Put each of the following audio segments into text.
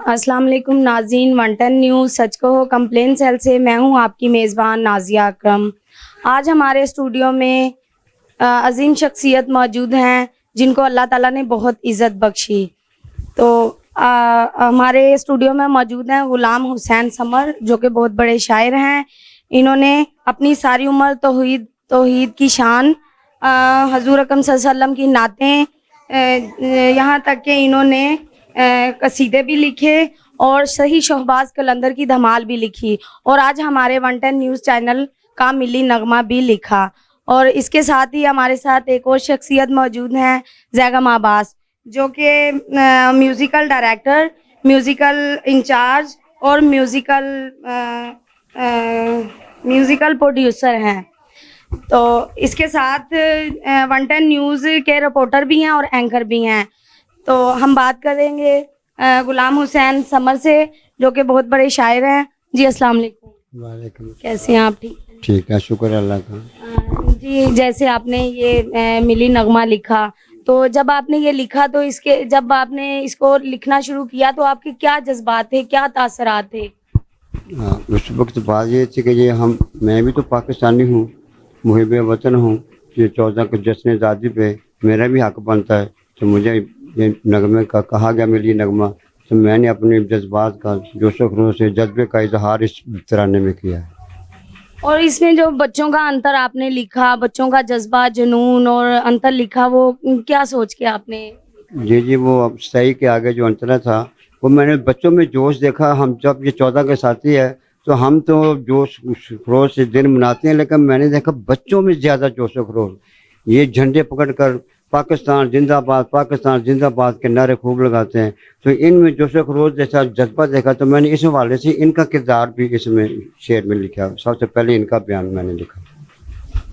अस्सलाम वालेकुम नाज़रीन, 110 न्यूज़ सच कहो कंप्लेन सेल से मैं हूं आपकी मेज़बान नाजिया अकरम। आज हमारे स्टूडियो में अजीम शख्सियत मौजूद हैं जिनको अल्लाह ताला ने बहुत इज़्ज़त बख्शी। तो हमारे स्टूडियो में मौजूद हैं ग़ुलाम हुसैन समर, जो कि बहुत बड़े शायर हैं। इन्होंने अपनी सारी उम्र तौहीद की शान, हज़ूर अकरम सल्लल्लाहु अलैहि वसल्लम की नातें, यहाँ तक कि इन्होंने कसीदे भी लिखे और सही शहबाज कलंदर की धमाल भी लिखी, और आज हमारे 110 न्यूज़ चैनल का मिली नगमा भी लिखा। और इसके साथ ही हमारे साथ एक और शख्सियत मौजूद हैं जैगम अब्बास, जो कि म्यूज़िकल डायरेक्टर, म्यूज़िकल इंचार्ज और म्यूज़िकल प्रोड्यूसर हैं। तो इसके साथ 110 न्यूज़ के रिपोर्टर भी हैं और एंकर भी हैं। तो हम बात करेंगे ग़ुलाम हुसैन समर से, जो कि बहुत बड़े शायर हैं। जी अस्सलाम वालेकुम। वालेकुम। कैसे हैं आप? ठीक है, शुक्र अल्लाह का। जी, जैसे आपने ये मिली नगमा लिखा, तो जब आपने ये लिखा तो जब आपने इसको लिखना शुरू किया तो आपके क्या जज्बात थे, क्या तासरात थे? उस वक्त बात ये थी कि मैं भी तो पाकिस्तानी हूँ, मुहिब वतन हूँ। ये 14 को जश्न आज़ादी पे मेरा भी हक बनता है। तो मुझे ये नगमे का कहा गया मिली नगमा, तो मैंने अपने जज्बात का, जोशो खरोश से जज्बे का इजहार इस तराने में किया है। और इसमें जो बच्चों का अंतर आपने लिखा, बच्चों का जज्बा, जुनून और अंतर लिखा, वो क्या सोच के आपने? जी, वो अब सही के आगे जो अंतर था वो मैंने बच्चों में जोश देखा। हम जब ये 14 के साथी है तो हम तो जोश खरोश से दिन मनाते हैं, लेकिन मैंने देखा बच्चों में ज़्यादा जोश खरोश, ये झंडे पकड़कर पाकिस्तान जिंदाबाद के नारे खूब लगाते हैं। तो इनमें जोश खरोश जैसा जज्बा देखा, तो मैंने इस हवाले से इनका किरदार भी इसमें शेर में लिखा। सबसे पहले इनका बयान मैंने लिखा।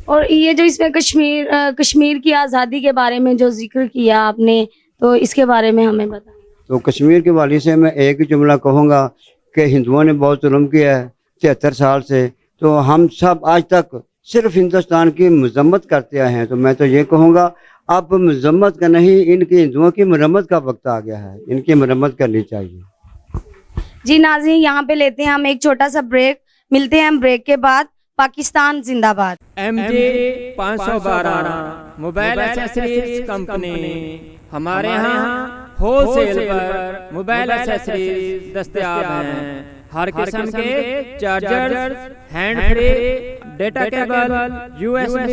और ये जो इसमें कश्मीर की आज़ादी के बारे में जो जिक्र किया आपने, तो इसके बारे में हमें बताएं। तो कश्मीर के वाली से मैं एक ही जुमला कहूँगा कि हिंदुओं ने बहुत जुल्म किया है 73 साल से, तो हम सब आज तक सिर्फ हिंदुस्तान की मजम्मत करते आए हैं। तो मैं तो ये कहूँगा अब मजम्मत का नहीं, इनकी हिंदुओं की मरम्मत का वक्त आ गया है, इनकी मरम्मत करनी चाहिए। जी नाज़रीन, यहाँ पे लेते हैं हम एक छोटा सा ब्रेक। मिलते हैं हम ब्रेक के बाद। पाकिस्तान जिंदाबाद। MJ 512 मोबाइल एक्सेसरीज कंपनी, हमारे यहाँ होलसेल पर मोबाइल एक्सेसरीज दस्तयाब हैं। हर किस्म के charger, hand free, data cable, USB,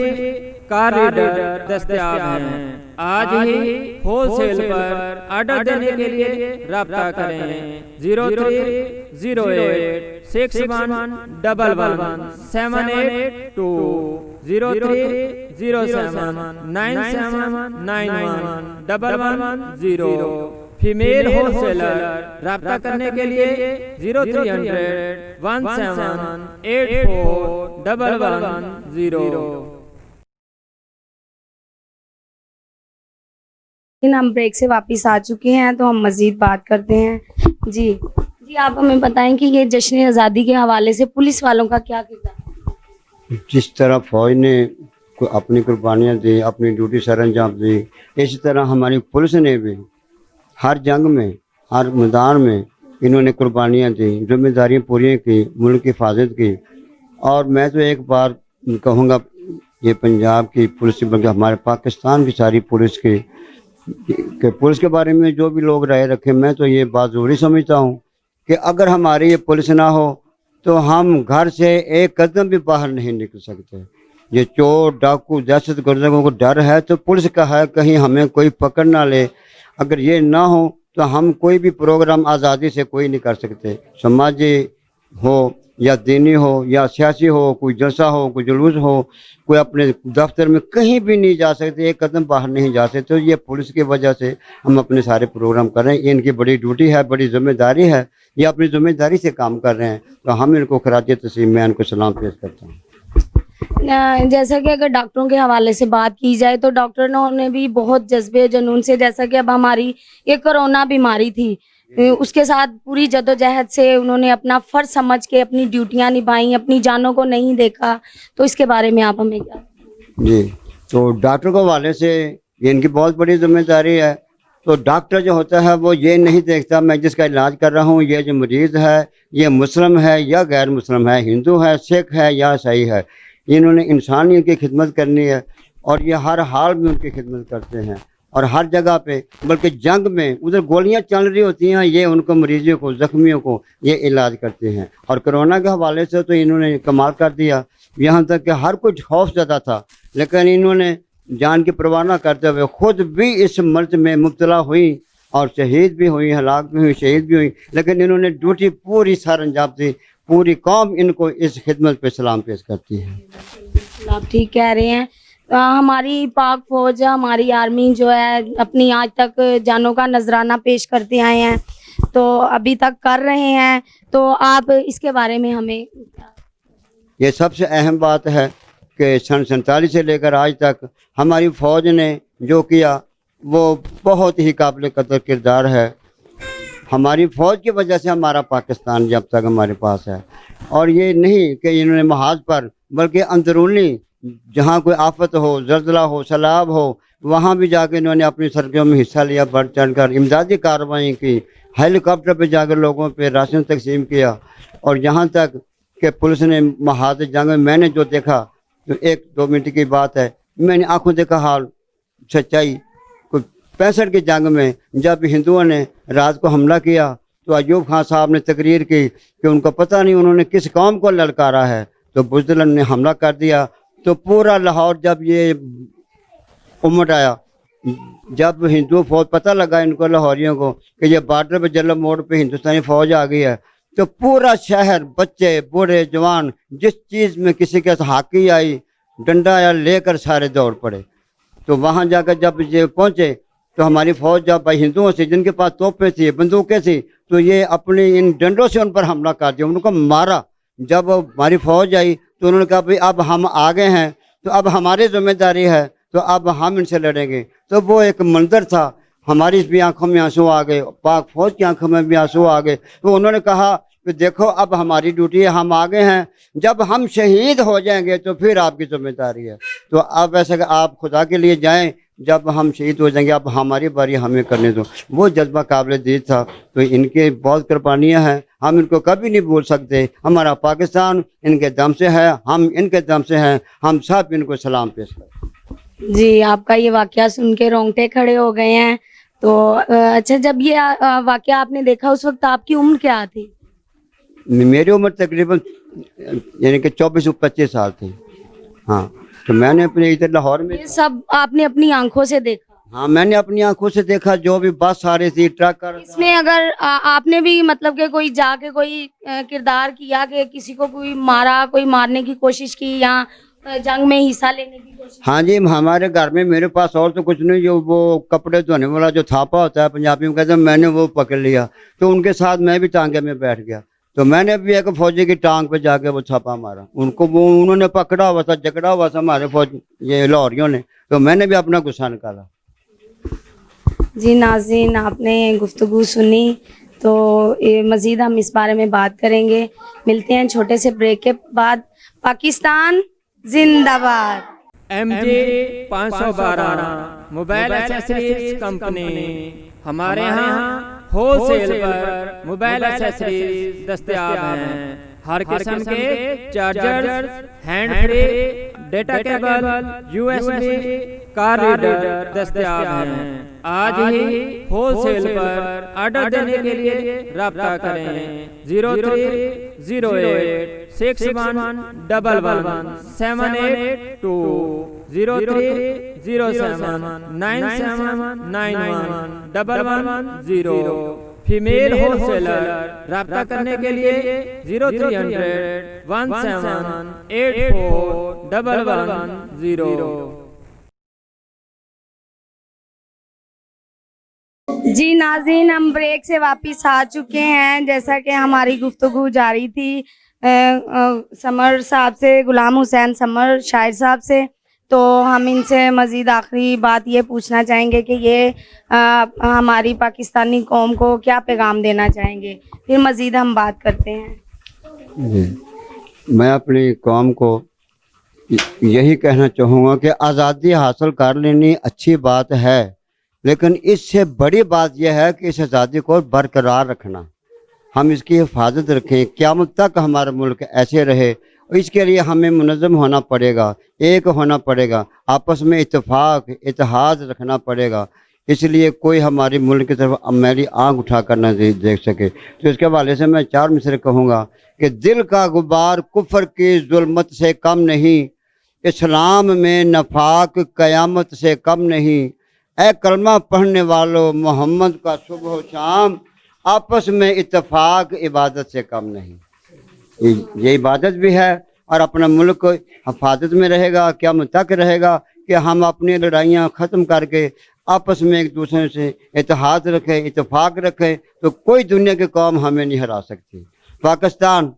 card reader दस्तयाब हैं। आज ही होलसेल पर ऑर्डर देने के लिए राब्ता करें 030861111782 030797911110। फीमेल होलसेलर राब्ता करने के लिए 030017841110। लेकिन हम ब्रेक से वापस आ चुके हैं तो हम मजीद बात करते हैं। जी जी, आप हमें बताएं कि ये जश्न आज़ादी के हवाले से पुलिस वालों का क्या किरदार है? जिस तरह फौज ने अपनी कुर्बानियाँ दी, अपनी ड्यूटी सर अंजाम दी, इसी तरह हमारी पुलिस ने भी हर जंग में, हर मैदान में इन्होंने कुर्बानियाँ दी, जिम्मेदारियाँ पूरी की, मुल्क की हिफाजत की। और मैं तो एक बार कहूँगा, ये पंजाब की पुलिस बल्कि हमारे पाकिस्तान की सारी पुलिस की पुलिस के बारे में जो भी लोग राय रखें, मैं तो ये बात ज़रूरी समझता हूँ कि अगर हमारी ये पुलिस ना हो तो हम घर से एक कदम भी बाहर नहीं निकल सकते। ये चोर, डाकू, दहशत गर्दों को डर है तो पुलिस का है कहीं हमें कोई पकड़ ना ले। अगर ये ना हो तो हम कोई भी प्रोग्राम आज़ादी से कोई नहीं कर सकते, समाजी हो या दीनी हो या सियासी हो, कोई जलसा हो, कोई जुलूस हो, कोई अपने दफ्तर में कहीं भी नहीं जा सकते, एक कदम बाहर नहीं जा सकते। तो ये पुलिस की वजह से हम अपने सारे प्रोग्राम कर रहे हैं। इनकी बड़ी ड्यूटी है, बड़ी जिम्मेदारी है, ये अपनी जिम्मेदारी से काम कर रहे हैं। तो हम इनको खराज तस्लीम, मैं इनको सलाम पेश करता हूँ। जैसा कि अगर डॉक्टरों के हवाले से बात की जाए तो डॉक्टरों ने भी बहुत जज्बे जुनून से, जैसा कि अब हमारी ये कोरोना बीमारी थी, उसके साथ पूरी जद्दोजहद से उन्होंने अपना फर्ज समझ के अपनी ड्यूटियां निभाई, अपनी जानों को नहीं देखा। तो इसके बारे में आप हमें क्या? जी, तो डॉक्टर के हवाले से ये इनकी बहुत बड़ी जिम्मेदारी है। तो डॉक्टर जो होता है वो ये नहीं देखता मैं जिसका इलाज कर रहा हूँ ये जो मरीज़ है ये मुस्लिम है या गैर मुस्लिम है, हिंदू है, सिख है या ईसाई है। इन्होंने इंसानियत की खिदमत करनी है और ये हर हाल में उनकी खिदमत करते हैं और हर जगह पे, बल्कि जंग में उधर गोलियां चल रही होती हैं, ये उनको मरीजों को, जख्मियों को ये इलाज करते हैं। और कोरोना के हवाले से तो इन्होंने कमाल कर दिया, यहाँ तक कि हर कुछ खौफजदा था लेकिन इन्होंने जान की परवाह न करते हुए खुद भी इस मर्ज में मुब्तला हुई और शहीद भी हुई, हलाक भी हुई, शहीद भी हुई, लेकिन इन्होंने ड्यूटी पूरी सर अंजाम दी। पूरी कौम इनको इस खिदमत पे सलाम पेश करती है। आप ठीक कह रहे हैं। हमारी पाक फौज, हमारी आर्मी जो है अपनी आज तक जानों का नजराना पेश करते आए हैं, तो अभी तक कर रहे हैं। तो आप इसके बारे में हमें? ये सबसे अहम बात है कि सन 47 से लेकर आज तक हमारी फ़ौज ने जो किया वो बहुत ही काबिल कदर किरदार है। हमारी फ़ौज की वजह से हमारा पाकिस्तान जब तक हमारे पास है। और ये नहीं कि इन्होंने महाज पर, बल्कि अंदरूनी जहाँ कोई आफत हो, जल्जला हो, सैलाब हो, वहाँ भी जाके इन्होंने अपनी सरगर्मियों में हिस्सा लिया, बढ़ चढ़ कर इमदादी कार्रवाई की, हेलीकॉप्टर पे जाकर लोगों पे राशन तकसीम किया। और यहाँ तक कि पुलिस ने महाज जंग में मैंने जो देखा, तो 1-2 मिनट की बात है, मैंने आंखों देखा हाल, सच्चाई। 65 की जंग में जब हिंदुओं ने रात को हमला किया तो अयूब खान साहब ने तकरीर की कि उनको पता नहीं उन्होंने किस कौम को ललकारा है, तो बुज़दिलन ने हमला कर दिया। तो पूरा लाहौर जब ये उमड़ आया, जब हिंदू फौज पता लगा इनको लाहौरियों को कि ये बॉर्डर पे जल्लम मोड़ पे हिंदुस्तानी फौज आ गई है, तो पूरा शहर, बच्चे, बूढ़े, जवान, जिस चीज़ में किसी के हाकी आई, डंडा आया, लेकर सारे दौड़ पड़े। तो वहाँ जाकर जब ये पहुँचे तो हमारी फ़ौज जब भाई हिंदुओं से, जिनके पास तोपें थी, बंदूकें थी, तो ये अपने इन डंडों से उन पर हमला कर दिया, उनको मारा। जब हमारी फ़ौज आई तो उन्होंने कहा भाई अब हम आ गए हैं तो अब हमारी जिम्मेदारी है, तो अब हम इनसे लड़ेंगे। तो वो एक मंजर था, हमारी भी आंखों में आंसू आ गए, पाक फ़ौज की आंखों में भी आंसू आ गए। तो उन्होंने कहा कि देखो अब हमारी ड्यूटी है, हम आ गए हैं, जब हम शहीद हो जाएंगे तो फिर आपकी जिम्मेदारी है। तो अब ऐसा कि आप खुदा के लिए जाएं, जब हम शहीद हो जाएंगे अब हमारी बारी हमें करने दो। वो जज्बा काबिल दीद था। तो इनके बहुत कुर्बानियाँ हैं, हम इनको कभी नहीं भूल सकते। हमारा पाकिस्तान इनके दम से है, हम इनके दम से हैं, हम सब इनको सलाम पेश करते। जी, आपका ये वाकया सुन के रोंगटे खड़े हो गए हैं। तो अच्छा, जब ये वाकया आपने देखा उस वक्त आपकी उम्र क्या थी? मेरी उम्र तकरीबन यानी कि 24-25 साल थी। हाँ, तो मैंने अपने इधर लाहौर में, ये सब आपने अपनी आंखों से देखा? हाँ मैंने अपनी आंखों से देखा, जो भी बस आ रही थी, ट्रक आ रहा था। इसमें अगर आपने भी मतलब कि कोई जाके कोई किरदार किया कि किसी को कोई मारा, कोई मारने की कोशिश की या जंग में हिस्सा लेने की कोशिश? हाँ जी, हमारे घर में मेरे पास और तो कुछ नहीं, जो वो कपड़े धोने वाला जो थापा होता है पंजाबी में कहते हैं, मैंने वो पकड़ लिया, तो उनके साथ मैं भी टांगे में बैठ गया। तो मैंने भी एक फौजी की टांग पे जाके वो छापा मारा, उनको वो उन्होंने पकड़ा हुआ था, जकड़ा हुआ था हमारे फौज ये लाहौरियों ने, तो मैंने भी अपना गुस्सा निकाला। जी नाज़रीन, आपने गुफ्तगू सुनी, तो मज़ीद हम इस बारे में बात करेंगे। मिलते हैं छोटे से ब्रेक के बाद। पाकिस्तान जिंदाबाद। MJ 512 मोबाइल एक्सेसरीज कंपनी, हमारे यहाँ होलसेल पर मोबाइल एक्सेसरीज दस्तयाब हैं। हर किस्म के charger, hand free, data cable, USB, card reader दस्तयाब हैं। आज ही होलसेल पर ऑर्डर देने के लिए राब्ता करें 0306111178 030797911110। फीमेल होलसेलर राब्ता करने के लिए 030017841110। जी नाज़रीन, हम ब्रेक से वापस आ चुके हैं। जैसा कि हमारी गुफ्तगू जारी थी समर साहब से, गुलाम हुसैन समर शायर साहब से, तो हम इनसे मज़ीद आखिरी बात ये पूछना चाहेंगे कि ये हमारी पाकिस्तानी कौम को क्या पैगाम देना चाहेंगे, फिर मज़ीद हम बात करते हैं। मैं अपनी कौम को यही कहना चाहूँगा कि आज़ादी हासिल कर लेनी अच्छी बात है, लेकिन इससे बड़ी बात यह है कि इस आज़ादी को बरकरार रखना, हम इसकी हिफाजत रखें, क़यामत तक हमारा मुल्क ऐसे रहे। इसके लिए हमें मुनज़्ज़म होना पड़ेगा, एक होना पड़ेगा, आपस में इत्तेफाक इत्तेहाद रखना पड़ेगा। इसलिए कोई हमारे मुल्क की तरफ मेरी आँख उठा कर न देख सके। तो इसके हवाले से मैं 4 मिसरे कहूँगा कि दिल का गुबार कुफ्र की जुल्मत से कम नहीं, इस्लाम में नफाक क़यामत से कम नहीं, ऐ कलमा पढ़ने वालों मोहम्मद का सुबह शाम, आपस में इत्तेफाक इबादत से कम नहीं। ये इबादत भी है और अपना मुल्क हिफाजत में रहेगा, क़यामत तक रहेगा कि हम अपनी लड़ाइयाँ ख़त्म करके आपस में एक दूसरे से इत्तेहाद रखें, इत्तेफाक रखें, तो कोई दुनिया की कौम हमें नहीं हरा सकती। पाकिस्तान।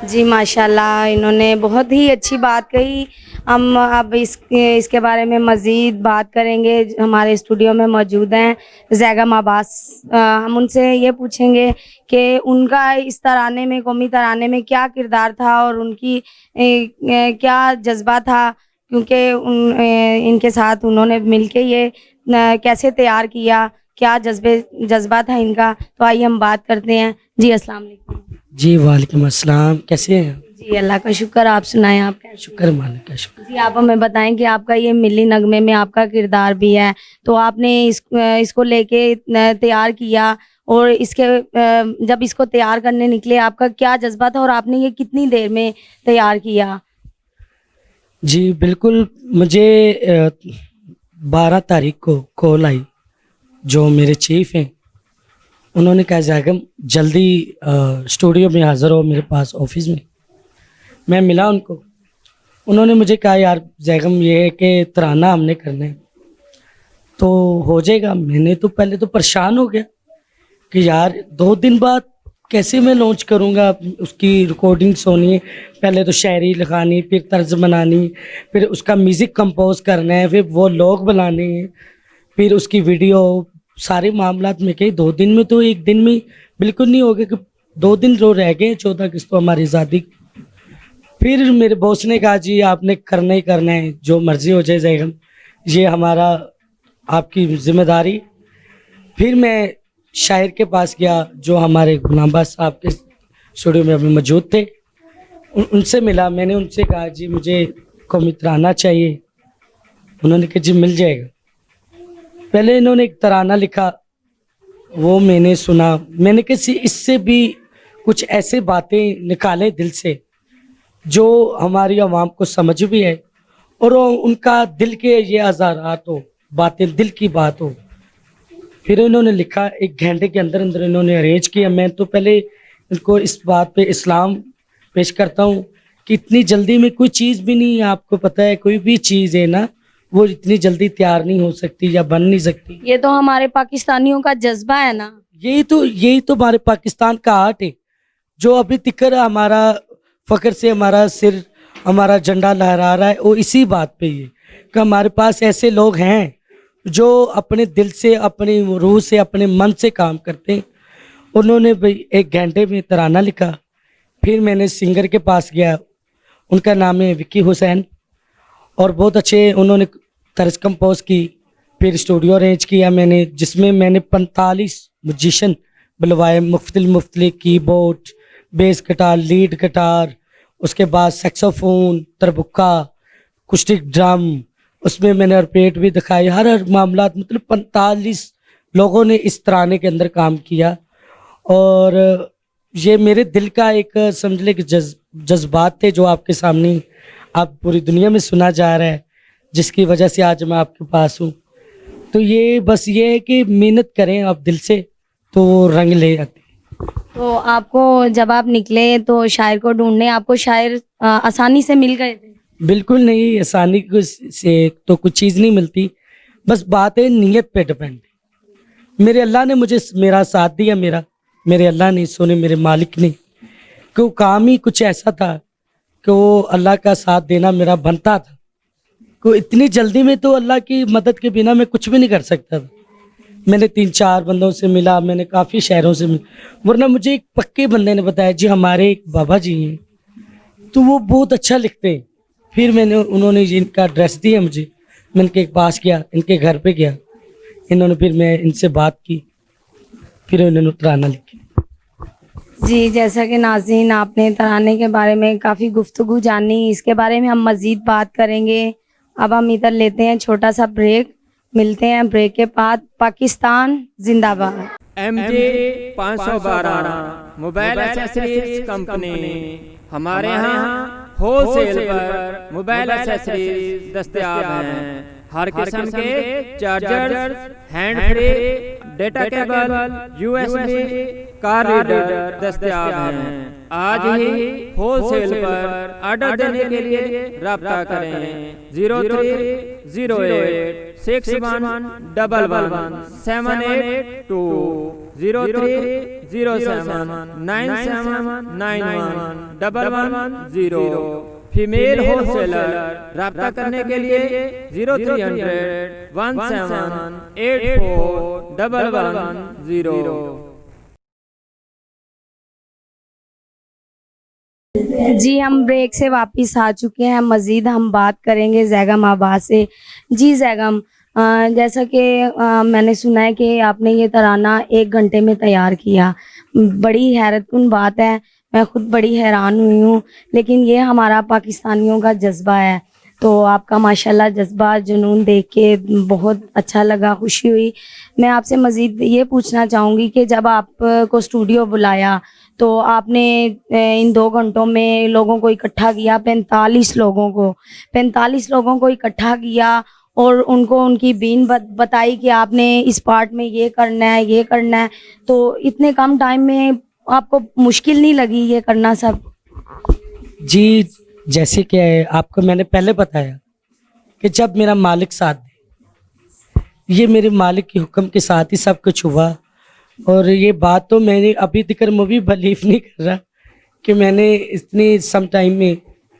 जी माशाल्लाह, इन्होंने बहुत ही अच्छी बात कही। हम अब इसके बारे में मज़ीद बात करेंगे। हमारे स्टूडियो में मौजूद हैं ज़ैगम अब्बास, हम उनसे ये पूछेंगे कि उनका इस तराने में, कौमी तराने में क्या किरदार था और उनकी क्या जज्बा था, क्योंकि इनके साथ उन्होंने मिलके ये कैसे तैयार किया, क्या जज्बा था इनका। तो आइए हम बात करते हैं। जी अस्सलाम वालेकुम। जी वालेकुम अस्सलाम, कैसे हैं? जी अल्लाह का शुक्र, आप सुनाएं, आप कैसे? शुक्र मालिक का शुक्र। जी आप हमें बताएं कि आपका ये मिली नगमे में आपका किरदार भी है, तो आपने इसको लेके तैयार किया और जब इसको तैयार करने निकले आपका क्या जज्बा था और आपने ये कितनी देर में तैयार किया? जी बिल्कुल, मुझे 12 तारीख को कॉल आई, जो मेरे चीफ हैं, उन्होंने कहा ज़ैगम जल्दी स्टूडियो में हाज़िर हो मेरे पास ऑफिस में। मैं मिला उनको, उन्होंने मुझे कहा यार ज़ैगम ये है कि तराना हमने करना है तो हो जाएगा। मैंने तो पहले तो परेशान हो गया कि यार 2 दिन बाद कैसे मैं लॉन्च करूँगा, उसकी रिकॉर्डिंग्स होनी है, पहले तो शायरी लिखानी, फिर तर्ज बनानी, फिर उसका म्यूज़िक कंपोज करना है, फिर वो लोग बनाने हैं, फिर उसकी वीडियो, सारे मामलात में कहीं 2 दिन में तो 1 दिन में बिल्कुल नहीं हो गया कि 2 दिन जो रह गए 14 अगस्त तो हमारी आज़ादी। फिर मेरे बॉस ने कहा जी आपने करना ही करना है, जो मर्ज़ी हो जाए ज़ैगम, ये हमारा आपकी जिम्मेदारी। फिर मैं शायर के पास गया जो हमारे गुलाम अब्बास साहब के स्टूडियो में अभी मौजूद थे, उनसे मिला। मैंने उनसे कहा जी मुझे कौमी तराना चाहिए। उन्होंने कहा जी मिल जाएगा। पहले इन्होंने एक तराना लिखा, वो मैंने सुना, मैंने किसी इससे भी कुछ ऐसे बातें निकालें दिल से जो हमारी आवाम को समझ भी है और उनका दिल के ये आज़ारात हो, बातें दिल की बात हो। फिर इन्होंने लिखा 1 घंटे के अंदर अंदर इन्होंने अरेंज किया। मैं तो पहले इनको इस बात पे इस्लाम पेश करता हूँ कि इतनी जल्दी में कोई चीज़ भी नहीं है। आपको पता है कोई भी चीज़ है ना वो इतनी जल्दी तैयार नहीं हो सकती या बन नहीं सकती। ये तो हमारे पाकिस्तानियों का जज्बा है ना। यही तो हमारे पाकिस्तान का आर्ट है जो अभी तिकर हमारा फ़ख्र से हमारा सिर हमारा झंडा लहरा रहा है। और इसी बात पे ये कि हमारे पास ऐसे लोग हैं जो अपने दिल से, अपनी रूह से, अपने मन से काम करते हैं। उन्होंने भाई 1 घंटे में तराना लिखा। फिर मैंने सिंगर के पास गया, उनका नाम है विक्की हुसैन और बहुत अच्छे उन्होंने तर्ज कंपोज की। फिर स्टूडियो अरेंज किया मैंने, जिसमें मैंने 45 म्यूजिशियन बुलवाए, मुख्तलिफ keyboard, bass guitar, lead guitar, उसके बाद सेक्सोफोन, तरबुक्का, कुश्तिक ड्रम, उसमें मैंने अरपेट भी दिखाई। हर मामला मतलब 45 लोगों ने इस तराने के अंदर काम किया। और ये मेरे दिल का एक समझ ले कि जज्बात थे जो आपके सामने आप पूरी दुनिया में सुना जा रहा है, जिसकी वजह से आज मैं आपके पास हूँ। तो ये बस ये है कि मेहनत करें आप दिल से तो वो रंग ले आते। तो आपको जब आप निकले तो शायर को ढूंढने आपको शायर आसानी से मिल गए थे? बिल्कुल नहीं, आसानी से तो कुछ चीज़ नहीं मिलती, बस बात है नीयत पे डिपेंड। मेरे अल्लाह ने मुझे मेरा साथ दिया, मेरे अल्लाह ने, सोने मेरे मालिक ने, कि वो काम ही कुछ ऐसा था कि वो अल्लाह का साथ देना मेरा बनता था। को इतनी जल्दी में तो अल्लाह की मदद के बिना मैं कुछ भी नहीं कर सकता था। मैंने 3-4 बंदों से मिला, मैंने काफ़ी शहरों से मिला, वरना मुझे एक पक्के बंदे ने बताया जी हमारे एक बाबा जी हैं तो वो बहुत अच्छा लिखते हैं। फिर उन्होंने इनका एड्रेस दिया मुझे, मैं इनके पास गया, इनके घर पे गया, फिर मैं इनसे बात की, फिर उन्होंने तराना लिखी। जी, जैसा कि नाज़रीन आपने तराने के बारे में काफ़ी गुफ्तगू जानी, इसके बारे में हम मज़ीद बात करेंगे। अब हम इधर लेते हैं छोटा सा ब्रेक, मिलते हैं ब्रेक के बाद। पाकिस्तान जिंदाबाद। MJ 512 मोबाइल एक्सेसरीज कंपनी, हमारे यहाँ होलसेल पर मोबाइल एक्सेसरीज दस्तयाब हैं। हर किस्म के charger, hand free, data cable, USB, card reader दस्तयाब हैं। आज ही होलसेल पर ऑर्डर देने के लिए राब्ता करें 030861111782 030797911110। फीमेल होलसेलर राब्ता करने के लिए 030017841110। जी, हम ब्रेक से वापस आ चुके हैं। मज़ीद हम बात करेंगे जैगम आबाद से। जी जैगम, जैसा कि मैंने सुना है कि आपने ये तराना 1 घंटे में तैयार किया, बड़ी हैरतकुन बात है, मैं खुद बड़ी हैरान हुई हूँ। लेकिन ये हमारा पाकिस्तानियों का जज्बा है, तो आपका माशाल्लाह जज्बा जुनून देख के बहुत अच्छा लगा, खुशी हुई। मैं आपसे मज़ीद ये पूछना चाहूँगी कि जब आपको स्टूडियो बुलाया तो आपने इन 2 घंटों में लोगों को इकट्ठा किया, 45 लोगों को इकट्ठा किया और उनको उनकी बीन बताई कि आपने इस पार्ट में ये करना है, तो इतने कम टाइम में आपको मुश्किल नहीं लगी ये करना सब? जी, जैसे कि आपको मैंने पहले बताया कि जब मेरा मालिक साथ दे, ये मेरे मालिक के हुक्म के साथ ही सब कुछ हुआ। और ये बात तो मैंने अभी तक मैं भी बिलीव नहीं कर रहा कि मैंने इतनी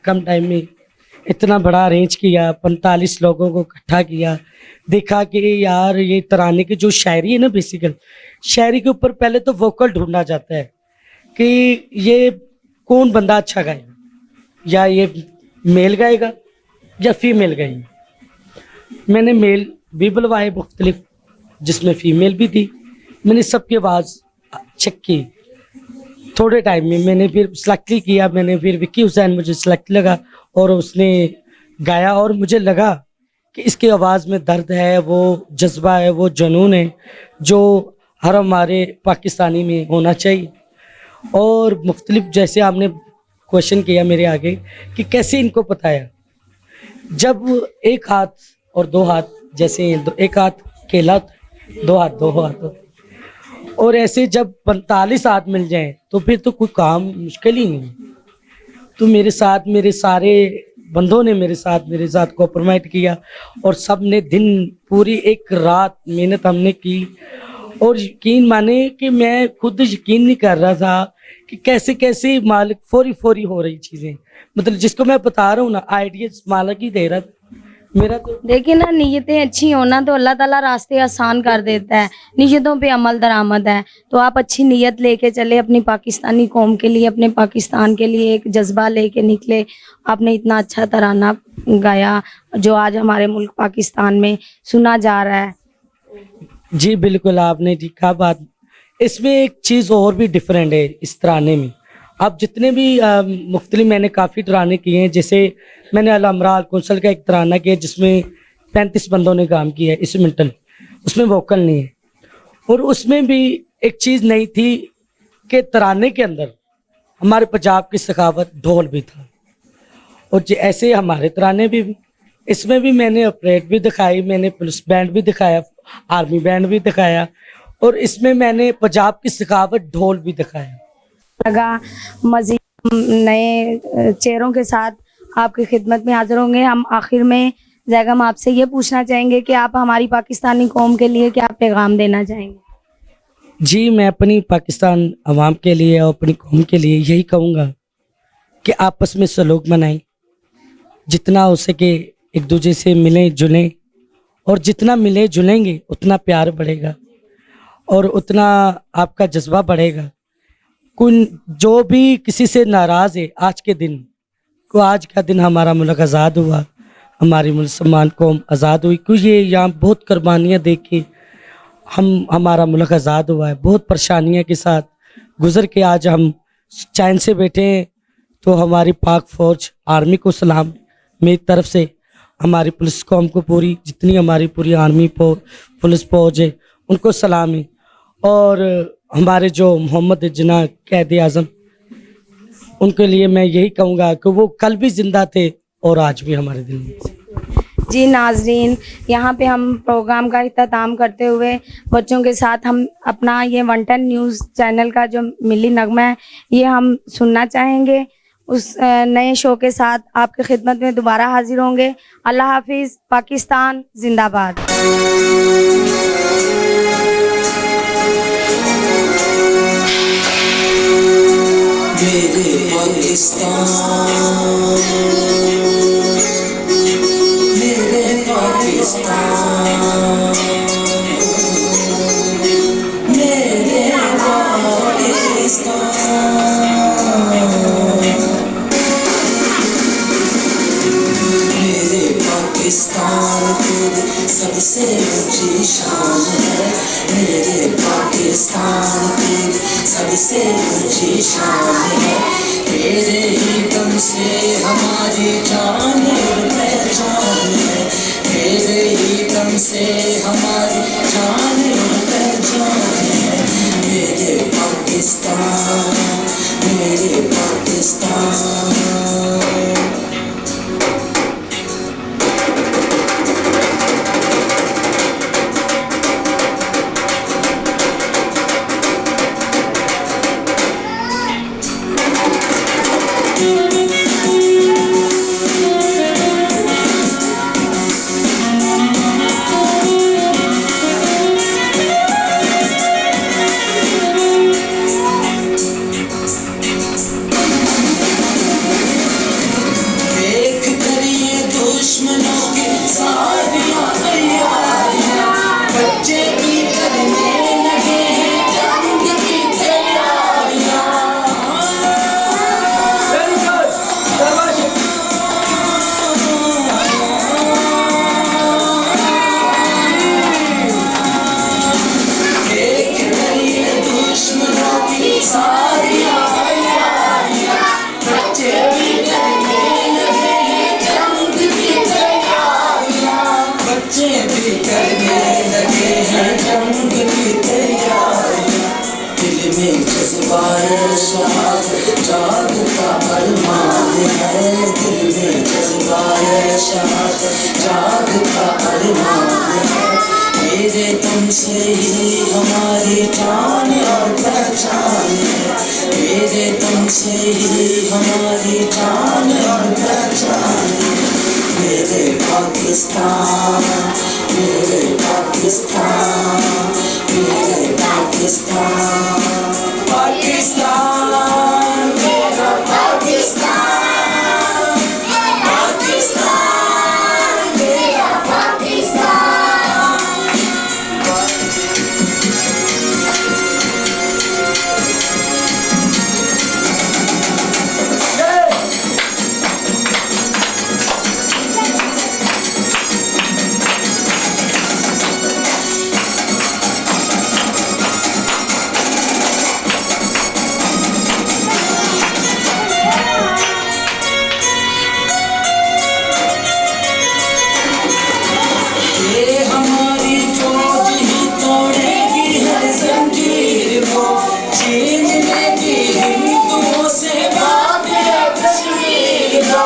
कम टाइम में इतना बड़ा अरेंज किया, 45 लोगों को इकट्ठा किया। देखा कि यार ये तराने की जो शायरी है ना, बेसिकल शायरी के ऊपर पहले तो वोकल ढूंढना जाता है कि ये कौन बंदा अच्छा गाएगा, या ये मेल गाएगा या फीमेल गाएगी। मैंने मेल भी बुलवाए मुख्तलिफ, जिसमें फ़ीमेल भी थी। मैंने सबकी आवाज़ चेक की, थोड़े टाइम में मैंने फिर सेलेक्ट किया। मैंने फिर विक्की हुसैन मुझे सेलेक्ट लगा और उसने गाया और मुझे लगा कि इसकी आवाज़ में दर्द है, वो जज्बा है, वो जुनून है जो हर हमारे पाकिस्तानी में होना चाहिए। और मुख्तलिफ, जैसे आपने क्वेश्चन किया मेरे आगे कि कैसे इनको पता है। जब एक हाथ और दो हाथ, जैसे एक हाथ केला होता है, दो हाथ होते हैं, और ऐसे जब 45 हाथ मिल जाएं तो फिर तो कोई काम मुश्किल ही नहीं। तो मेरे साथ मेरे सारे बंदों ने मेरे साथ कॉम्प्रोमाइज़ किया और सब ने दिन पूरी एक रात मेहनत हमने की। और यकीन माने कि मैं खुद यकीन नहीं कर रहा था कि कैसे कैसे मालिक फौरी हो रही चीज़ें, मतलब जिसको मैं बता रहा हूँ ना, आइडियाज मालिक ही दे रहा था। मेरा तो देखिए ना, नीयतें अच्छी हो ना तो अल्लाह ताला रास्ते आसान कर देता है। नीयतों पे अमल दरामद है। तो आप अच्छी नीयत लेके चले, अपनी पाकिस्तानी कौम के लिए, अपने पाकिस्तान के लिए एक जज्बा लेके निकले। आपने इतना अच्छा तराना गाया जो आज हमारे मुल्क पाकिस्तान में सुना जा रहा है। जी बिल्कुल, आपने ठीक कहा बात। इसमें एक चीज़ और भी डिफरेंट है इस तराने में। अब जितने भी मुख्तलिफ मैंने काफ़ी तराने किए हैं, जैसे मैंने अल-अमरा कौंसल का एक तराना किया जिसमें 35 बंदों ने काम किया है इंस्ट्रूमेंटल, उसमें वोकल नहीं है। और उसमें भी एक चीज़ नहीं थी कि तराने के अंदर हमारे पंजाब की सखावत ढोल भी था। और ऐसे हमारे तराने भी इसमें भी मैंने ऑपरेट भी दिखाई, मैंने पुलिस बैंड भी दिखाया, आर्मी बैंड भी दिखाया, और इसमें मैंने पंजाब की सखावत ढोल भी दिखाया। लगा मज़ीद नए चेहरों के साथ आपकी खिदमत में हाजिर होंगे। हम आखिर में जैगम आपसे ये पूछना चाहेंगे कि आप हमारी पाकिस्तानी कौम के लिए क्या पैगाम देना चाहेंगे? जी, मैं अपनी पाकिस्तान अवाम के लिए और अपनी कौम के लिए यही कहूँगा कि आपस में सलूक बनाएं, जितना हो सके एक दूसरे से मिलें जुलें, और जितना मिले जुलेंगे उतना प्यार बढ़ेगा और उतना आपका जज्बा बढ़ेगा। कोई जो भी किसी से नाराज़ है आज के दिन को, आज का दिन हमारा मुल्क आज़ाद हुआ, हमारी मुसलमान कौम आज़ाद हुई, क्योंकि ये यहाँ बहुत कुर्बानियाँ देख के हमारा मुल्क आज़ाद हुआ है। बहुत परेशानियों के साथ गुज़र के आज हम चैन से बैठे हैं। तो हमारी पाक फ़ौज आर्मी को सलाम मेरी तरफ से, हमारी पुलिस कौम को पूरी, जितनी हमारी पूरी आर्मी पुलिस फ़ौज है उनको सलाम है। और हमारे जो मोहम्मद जिन्ना कैद आज़म, उनके लिए मैं यही कहूँगा कि वो कल भी ज़िंदा थे और आज भी हमारे दिल में। जी नाजरीन, यहाँ पे हम प्रोग्राम का इख्तिताम करते हुए बच्चों के साथ हम अपना ये 110 न्यूज़ चैनल का जो मिली नगमा है ये हम सुनना चाहेंगे। उस नए शो के साथ आपकी खिदमत में दोबारा हाजिर होंगे। अल्लाह हाफिज़। पाकिस्तान जिंदाबाद। मेरे पाकिस्तान, मेरे पाकिस्तान, मेरे पाकिस्तान, मेरे पाकिस्तान तेरी सबसे ऊंची शान है। मेरे पाकिस्तान तेरी सबसे ऊंची शान है। तेरे ही दम से हमारी जान और पहचान है। तेरे ही दम से हमारी जान और पहचान है। मेरे पाकिस्तान, मेरे पाकिस्तान। का अरमान है, दिल में जज्बा है शहादत जाग का अरमान है। मेरे तुमसे ही हमारी जान और पहचान है, मेरे तुमसे ही हमारी जान और पहचान है। मेरे पाकिस्तान, मेरे पाकिस्तान, मेरे पाकिस्तान, पाकिस्तान मेरा पाकिस्तान, पाकिस्तान मेरा पाकिस्तान। ये हमारी फौज ही तोड़ेगी हर जंजीर को, छीन लेगी हिंदुओं से बात है कश्मीर को।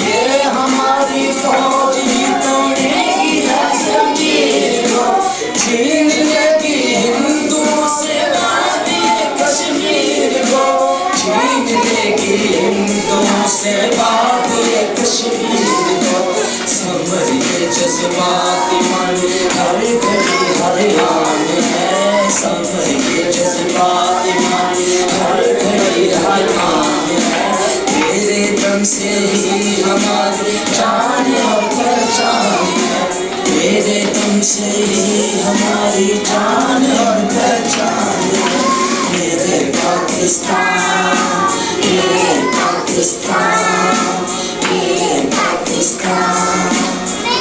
ये हमारी फौज ही तोड़ेगी हर जंजीर को, छीन लेगी हिंदुओं से बात है कश्मीर को, छीन लेगी हिंदुओं से बात है कश्मीर को। समर ये जज्बात मन हर घड़ी हर आन है, समर ये जज्बात मन हर घड़ी हर आन है। तेरे दम से ही हमारी जान और पहचान है, तेरे तुमसे ही हमारी जान और पहचान है। मेरे पाकिस्तान, मेरे पाकिस्तान, मेरे पाकिस्तान,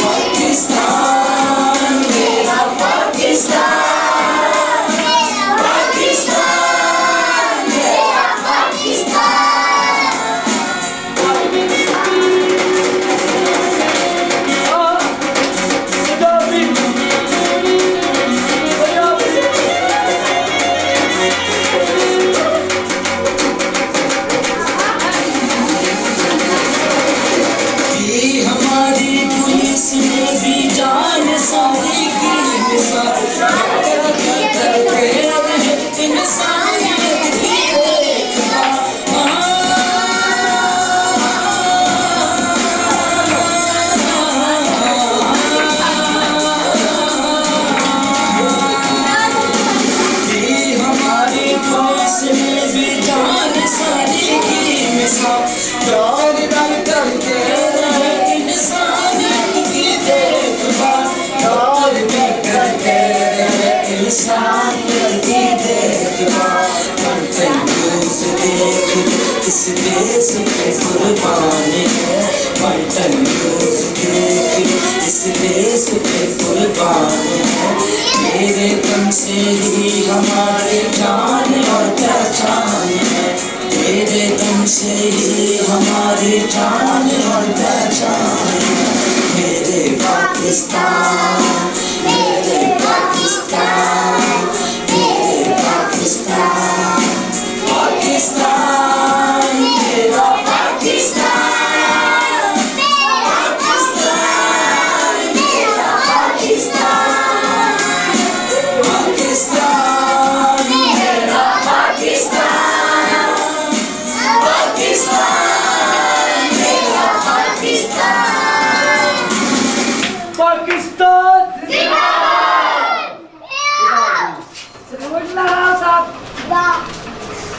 पाकिस्तान मेरा पाकिस्तान, पाकिस्तान मेरा पाकिस्तान। कि हमारी पुलिस में भी जान सारी की मिसाल करते रहे इंसानियत की देखभाल। कि हमारी पुलिस में भी जान सारी की मिसाल, प्यार करते रहे इंसानियत की देखभाल, प्यार भी करते रहे इंसानियत की देखभाल। न्यूज़ देख इस देश पे कुर्बान है, बंटन न्यूज़ देख इस देश पे कुर्बान है। मेरे तुम से ही हमारी जान और पहचान है, मेरे तुमसे ही हमारी जान और पहचान है। मेरे पाकिस्तान, मेरे पाकिस्तान, मेरे पाकिस्तान, पाकिस्तान मेरा पाकिस्तान, पाकिस्तान मेरा पाकिस्तान, पाकिस्तान मेरा पाकिस्तान, पाकिस्तान मेरा पाकिस्तान। पाकिस्तान जिंदाबाद।